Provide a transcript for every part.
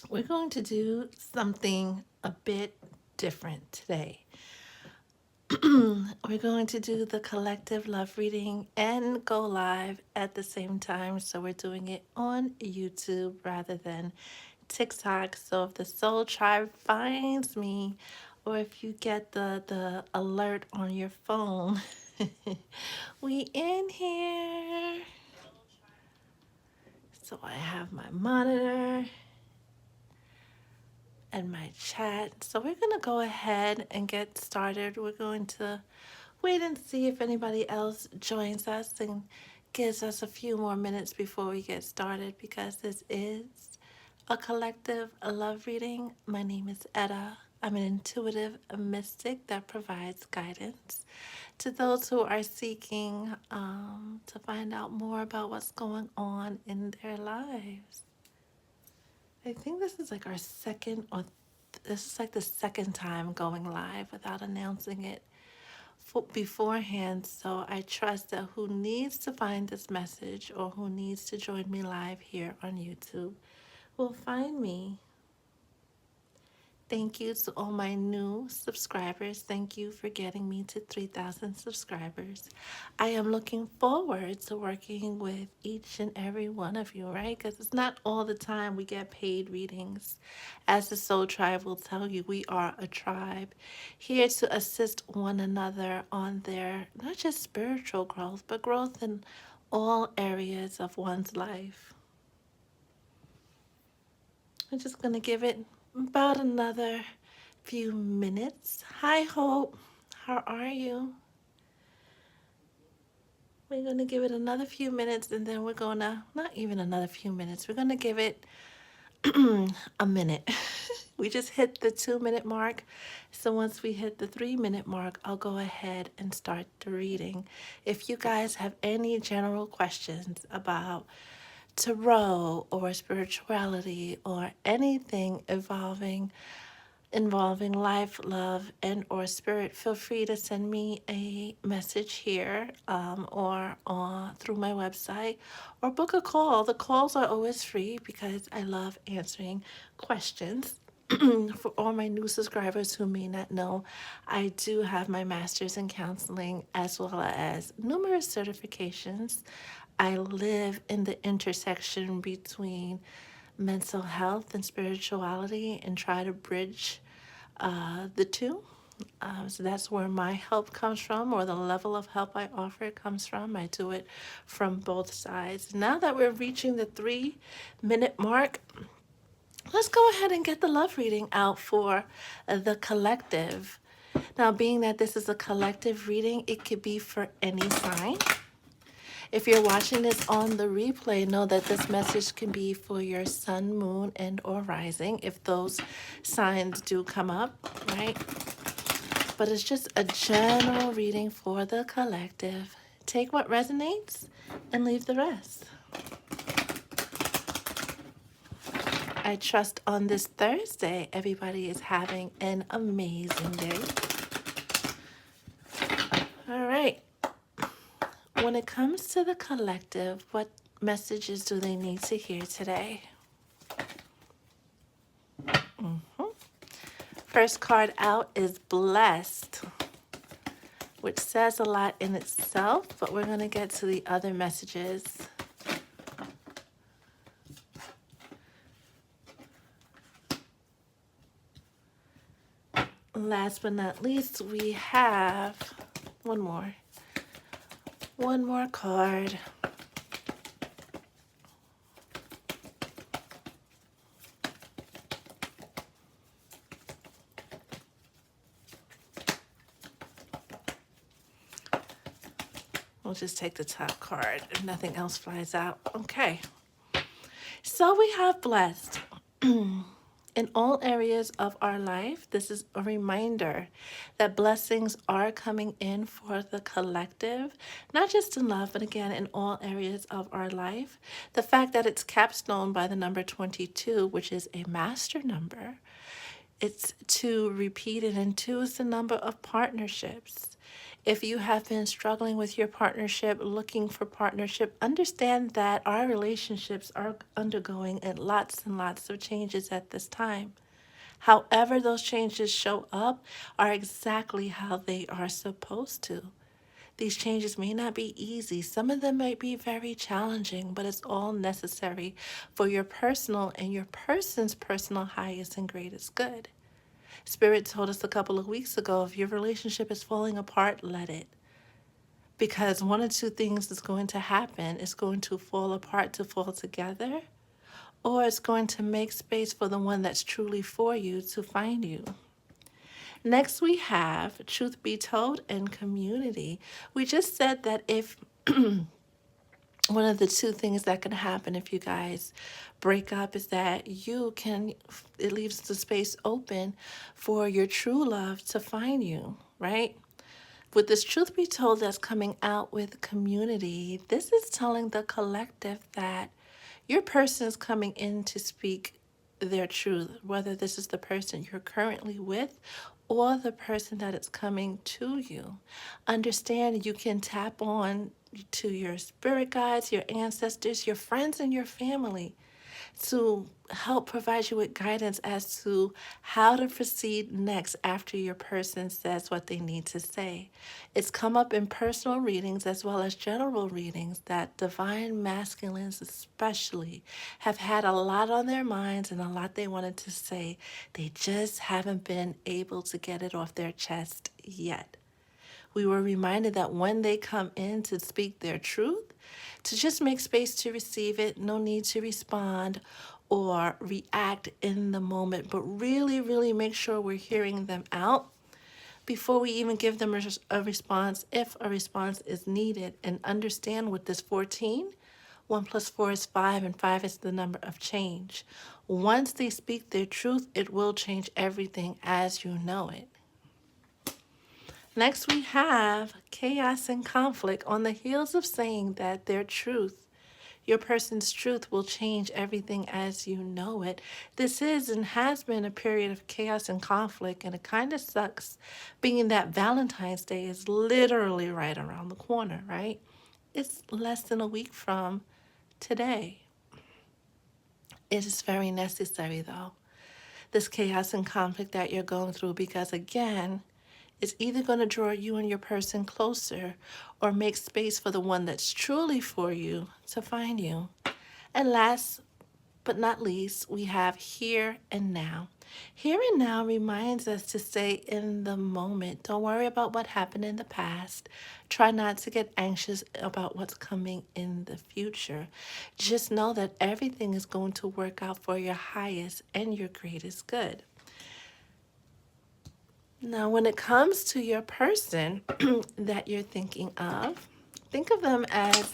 We're going to do something a bit different today. We're going to do the collective love reading and go live at the same time. So we're doing it on YouTube rather than TikTok. So if the Soul Tribe finds me, or if you get the alert on your phone, we in here. So I have my monitor and my chat. So we're going to go ahead and get started. We're going to wait and see if anybody else joins us and gives us a few more minutes before we get started because this is a collective love reading. My name is Etta. I'm an intuitive mystic that provides guidance to those who are seeking to find out more about what's going on in their lives. I think this is like our second or this is like the second time going live without announcing it beforehand. So I trust that who needs to find this message or who needs to join me live here on YouTube will find me. Thank you to all my new subscribers. Thank you for getting me to 3,000 subscribers. I am looking forward to working with each and every one of you, right? Because it's not all the time we get paid readings. As the Soul Tribe will tell you, we are a tribe here to assist one another on their not just spiritual growth, but growth in all areas of one's life. I'm just going to give it about another few minutes. Hi, Hope. How are you? We're going to give it another few minutes and then we're going to, not even another few minutes, we're going to give it a minute. We just hit the 2 minute mark. So once we hit the 3 minute mark, I'll go ahead and start the reading. If you guys have any general questions about tarot or spirituality or anything involving life, love, and or spirit, feel free to send me a message here or through my website or book a call. The calls are always free because I love answering questions. For all my new subscribers who may not know, I do have my master's in counseling as well as numerous certifications. I live in the intersection between mental health and spirituality and try to bridge the two. So that's where my help comes from, or the level of help I offer comes from. I do it from both sides. Now that we're reaching the 3 minute mark, let's go ahead and get the love reading out for the collective. Now, being that this is a collective reading, it could be for any sign. If you're watching this on the replay, know that this message can be for your sun, moon, and or rising, if those signs do come up, right? But it's just a general reading for the collective. Take what resonates and leave the rest. I trust on this Thursday, everybody is having an amazing day. All right. When it comes to the collective, what messages do they need to hear today? First card out is Blessed, which says a lot in itself, but we're going to get to the other messages. Last but not least, we have one more card. We'll just take the top card if nothing else flies out. Okay. So we have Blessed. In all areas of our life, this is a reminder that blessings are coming in for the collective, not just in love, but again, in all areas of our life. The fact that it's capstone by the number 22, which is a master number, it's 2 repeated, and 2 is the number of partnerships. If you have been struggling with your partnership, looking for partnership, understand that our relationships are undergoing lots and lots of changes at this time. However, those changes show up are exactly how they are supposed to. These changes may not be easy. Some of them might be very challenging, but it's all necessary for your personal and your person's personal highest and greatest good. Spirit told us a couple of weeks ago, if your relationship is falling apart, let it. Because one or two things is going to happen. It's going to fall apart to fall together, or it's going to make space for the one that's truly for you to find you. Next, we have truth be told and community. We just said that if one of the two things that can happen if you guys break up is that it leaves the space open for your true love to find you, right? With this truth be told that's coming out with community, this is telling the collective that your person is coming in to speak their truth, whether this is the person you're currently with or the person that is coming to you. Understand you can tap on to your spirit guides, your ancestors, your friends, and your family to help provide you with guidance as to how to proceed next after your person says what they need to say. It's come up in personal readings as well as general readings that divine masculines, especially, have had a lot on their minds and a lot they wanted to say. They just haven't been able to get it off their chest yet. We were reminded that when they come in to speak their truth, to just make space to receive it, no need to respond or react in the moment, but really, really make sure we're hearing them out before we even give them a response, if a response is needed. And understand with this 14, 1 plus 4 is 5, and 5 is the number of change. Once they speak their truth, it will change everything as you know it. Next, we have chaos and conflict on the heels of saying that their truth, your person's truth, will change everything as you know it. This is and has been a period of chaos and conflict, and it kind of sucks being that Valentine's Day is literally right around the corner, right? It's less than a week from today. It is very necessary, though, this chaos and conflict that you're going through, because again, it's either going to draw you and your person closer or make space for the one that's truly for you to find you. And last but not least, we have here and now. Here and now reminds us to stay in the moment. Don't worry about what happened in the past. Try not to get anxious about what's coming in the future. Just know that everything is going to work out for your highest and your greatest good. Now, when it comes to your person that you're thinking of, think of them as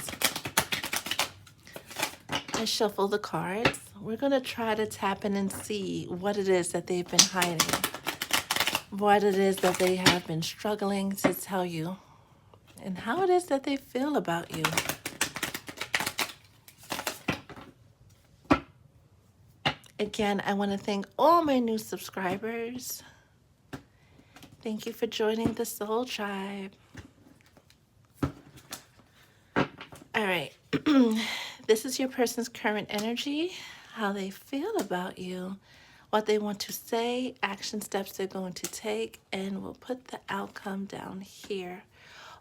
I shuffle the cards. We're going to try to tap in and see what it is that they've been hiding, what it is that they have been struggling to tell you, and how it is that they feel about you. Again, I want to thank all my new subscribers. Thank you for joining the Soul Tribe. All right. This is your person's current energy, how they feel about you, what they want to say, action steps they're going to take, and we'll put the outcome down here.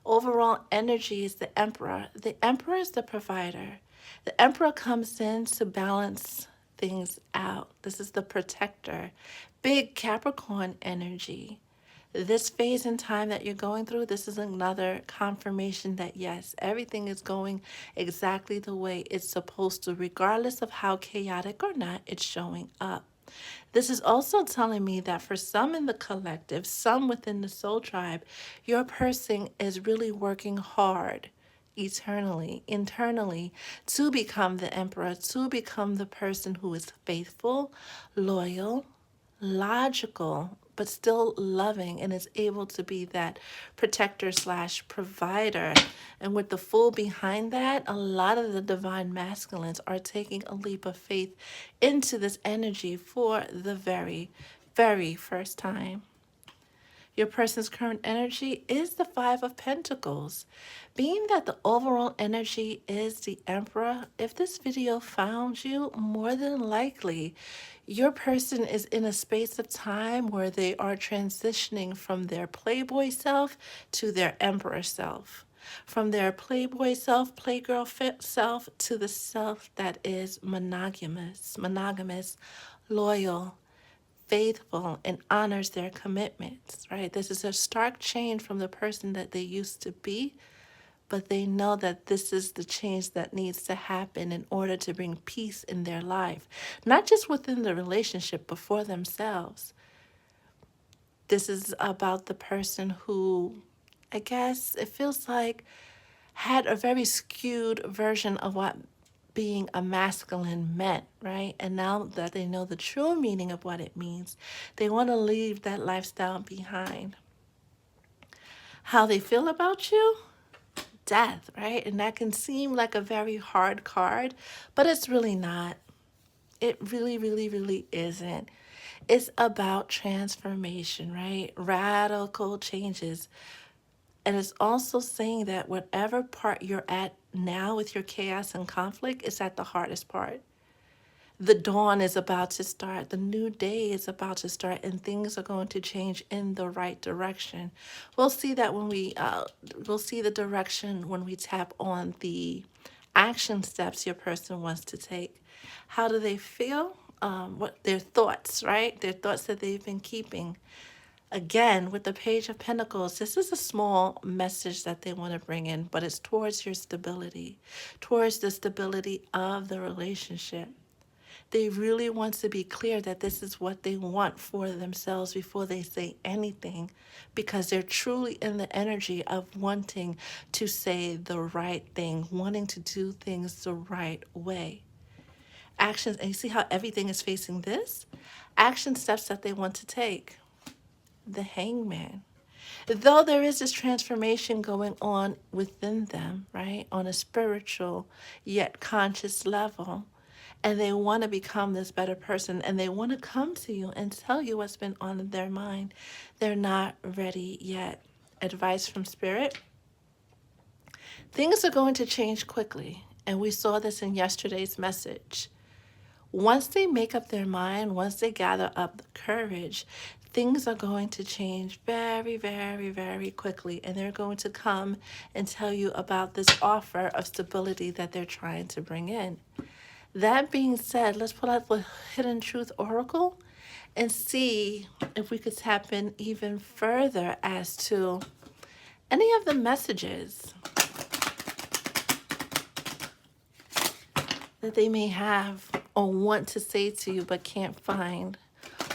Overall energy is the Emperor. The Emperor is the provider. The Emperor comes in to balance things out. This is the protector. Big Capricorn energy. This phase in time that you're going through, this is another confirmation that yes, everything is going exactly the way it's supposed to, regardless of how chaotic or not it's showing up. This is also telling me that for some in the collective, some within the soul tribe, your person is really working hard internally to become the emperor, to become the person who is faithful, loyal, logical, but still loving, and is able to be that protector slash provider. And with the Fool behind that, a lot of the divine masculines are taking a leap of faith into this energy for the very, very first time. Your person's current energy is the Five of Pentacles. Being that the overall energy is the Emperor, if this video found you, more than likely, your person is in a space of time where they are transitioning from their Playboy self to their Emperor self. From their Playboy self, Playgirl self, to the self that is monogamous, loyal, faithful, and honors their commitments, right? This is a stark change from the person that they used to be, but they know that this is the change that needs to happen in order to bring peace in their life, not just within the relationship, but for themselves. This is about the person who, I guess, it feels like had a very skewed version of what being a masculine meant, right? And now that they know the true meaning of what it means, they want to leave that lifestyle behind. How they feel about you? Death, right? And that can seem like a very hard card, but it's really not. It really, really, really isn't. It's about transformation, right? Radical changes. And it's also saying that whatever part you're at now with your chaos and conflict is at the hardest part. The dawn is about to start. The new day is about to start, and things are going to change in the right direction. We'll see that when we'll see the direction when we tap on the action steps your person wants to take. How do they feel? What their thoughts, right? Their thoughts that they've been keeping. Again, with the Page of Pentacles, this is a small message that they want to bring in, but it's towards your stability, towards the stability of the relationship. They really want to be clear that this is what they want for themselves before they say anything, because they're truly in the energy of wanting to say the right thing, wanting to do things the right way. Actions, and you see how everything is facing this? Action steps that they want to take. The Hangman. Though there is this transformation going on within them, right, on a spiritual yet conscious level, and they want to become this better person, and they want to come to you and tell you what's been on their mind, they're not ready yet. Advice from Spirit: things are going to change quickly, and we saw this in yesterday's message. Once they make up their mind, once they gather up the courage, things are going to change very, very, very quickly. And they're going to come and tell you about this offer of stability that they're trying to bring in. That being said, let's pull out the Hidden Truth Oracle and see if we could tap in even further as to any of the messages that they may have or want to say to you but can't find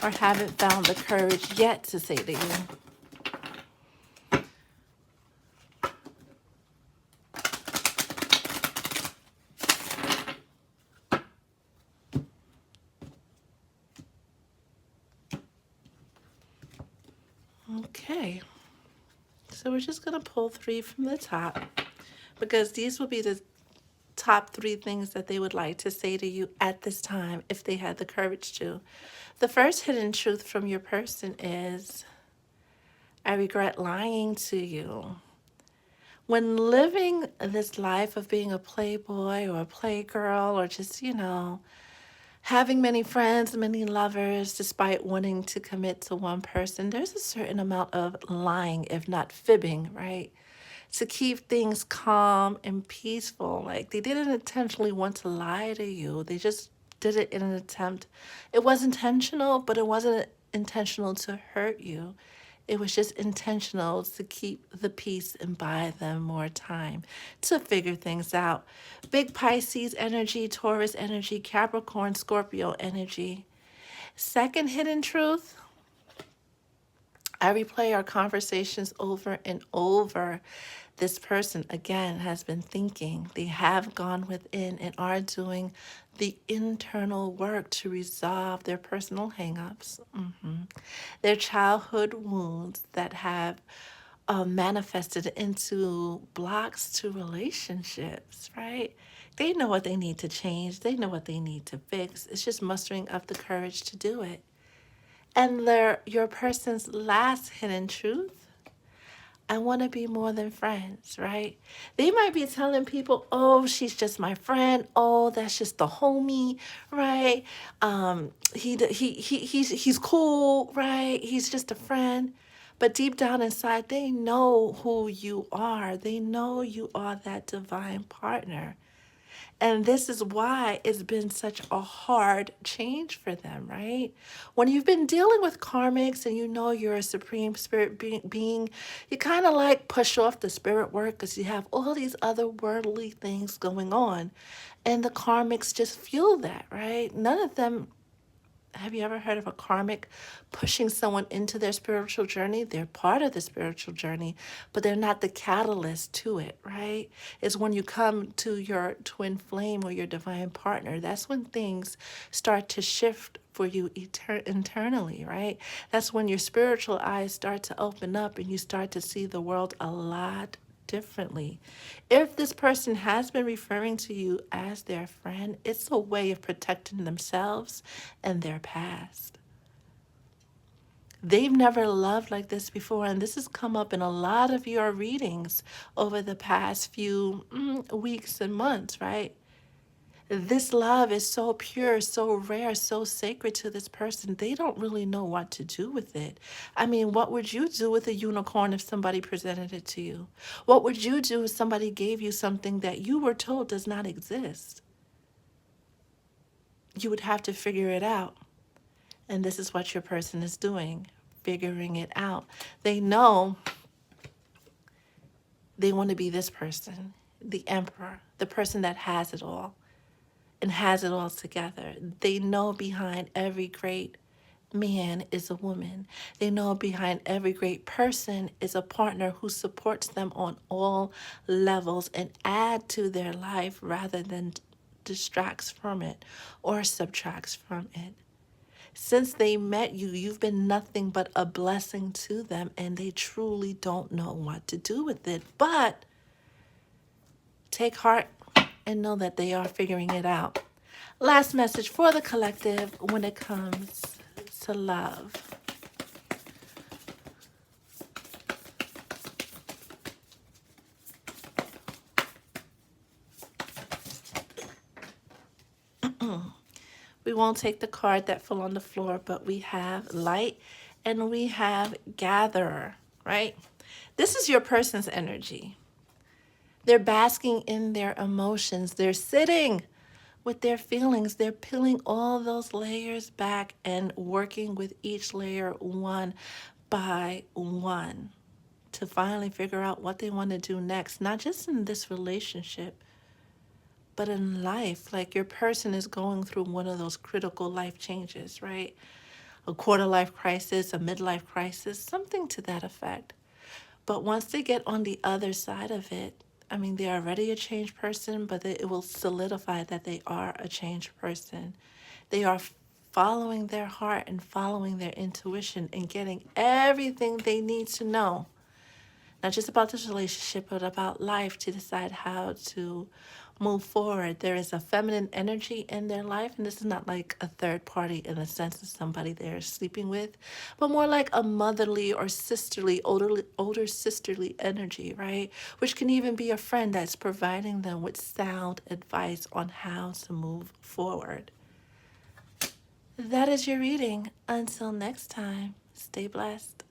or haven't found the courage yet to say to you. Okay, so we're just going to pull 3 from the top, because these will be the top 3 things that they would like to say to you at this time if they had the courage to. The first hidden truth from your person is, I regret lying to you. When living this life of being a playboy or a playgirl, or just, having many friends, many lovers, despite wanting to commit to one person, there's a certain amount of lying, if not fibbing, right? To keep things calm and peaceful. Like, they didn't intentionally want to lie to you. They just did it in an attempt. It was intentional, but it wasn't intentional to hurt you. It was just intentional to keep the peace and buy them more time to figure things out. Big Pisces energy, Taurus energy, Capricorn, Scorpio energy. Second hidden truth: I replay our conversations over and over. This person, again, has been thinking. They have gone within and are doing the internal work to resolve their personal hangups, their childhood wounds that have manifested into blocks to relationships, right? They know what they need to change. They know what they need to fix. It's just mustering up the courage to do it. And your person's last hidden truth, I want to be more than friends, right? They might be telling people, oh, she's just my friend. Oh, that's just the homie, right? He's cool, right? He's just a friend. But deep down inside, they know who you are. They know you are that divine partner. And this is why it's been such a hard change for them, right? When you've been dealing with karmics and you know you're a supreme spirit being, you kind of like push off the spirit work because you have all these other worldly things going on. And the karmics just fuel that, right? None of them, have you ever heard of a karmic pushing someone into their spiritual journey? They're part of the spiritual journey, but they're not the catalyst to it, right? It's when you come to your twin flame or your divine partner, that's when things start to shift for you internally, right? That's when your spiritual eyes start to open up and you start to see the world a lot differently. If this person has been referring to you as their friend, it's a way of protecting themselves and their past. They've never loved like this before, and this has come up in a lot of your readings over the past few weeks and months, right? This love is so pure, so rare, so sacred to this person. They don't really know what to do with it. I mean, what would you do with a unicorn if somebody presented it to you? What would you do if somebody gave you something that you were told does not exist? You would have to figure it out. And this is what your person is doing, figuring it out. They know they want to be this person, the emperor, the person that has it all and has it all together. They know behind every great man is a woman. They know behind every great person is a partner who supports them on all levels and add to their life rather than distracts from it or subtracts from it. Since they met you, you've been nothing but a blessing to them, and they truly don't know what to do with it. But take heart and know that they are figuring it out. Last message for the collective when it comes to love. We won't take the card that fell on the floor, but we have light and we have gatherer, right? This is your person's energy. They're basking in their emotions. They're sitting with their feelings. They're peeling all those layers back and working with each layer one by one to finally figure out what they want to do next, not just in this relationship, but in life. Like your person is going through one of those critical life changes, right? A quarter life crisis, a midlife crisis, something to that effect. But once they get on the other side of it, I mean, they're already a changed person, but it will solidify that they are a changed person. They are following their heart and following their intuition and getting everything they need to know, not just about this relationship, but about life to decide how to move forward. There is a feminine energy in their life, and this is not like a third party in the sense of somebody they're sleeping with, but more like a motherly or sisterly, older sisterly energy, right? Which can even be a friend that's providing them with sound advice on how to move forward. That is your reading. Until next time, stay blessed.